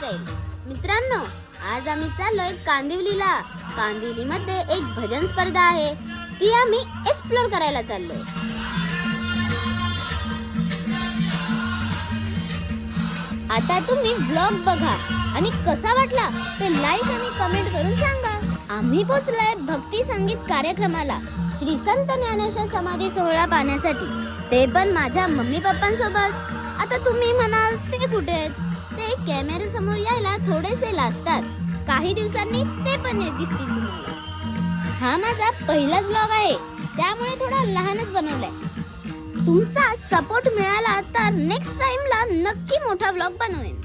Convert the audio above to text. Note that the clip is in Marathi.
जाईल. मित्रांनो, आज आम्ही चाललोय कांदिवलीला. कांदिवलीमध्ये एक भजन स्पर्धा आहे, ती आम्ही एक्सप्लोर करायला चाललोय. आता तुम्ही व्लॉग बघा आणि कसा वाटला ते लाईक आणि कमेंट करून सांगा. आम्ही पोहोचलोय भक्ती संगीत कार्यक्रमाला, श्री संत ज्ञानेश्वर समाधी सोहळा पाहण्यासाठी, ते पण माझ्या मम्मी पप्पांसोबत. आता तुम्ही म्हणाल ते कुठे आहेत? ते कॅमेरा समोर यायला थोडेसे लाजतात. काही दिवसांनी ते पण दिसतील तुम्हाला. हा माझा पहिलाच व्लॉग आहे, त्यामुळे थोडा लहानच बनवलाय. तुमचा सपोर्ट मिळाला तर नेक्स्ट टाइमला नक्की मोठा व्लॉग बनवेन.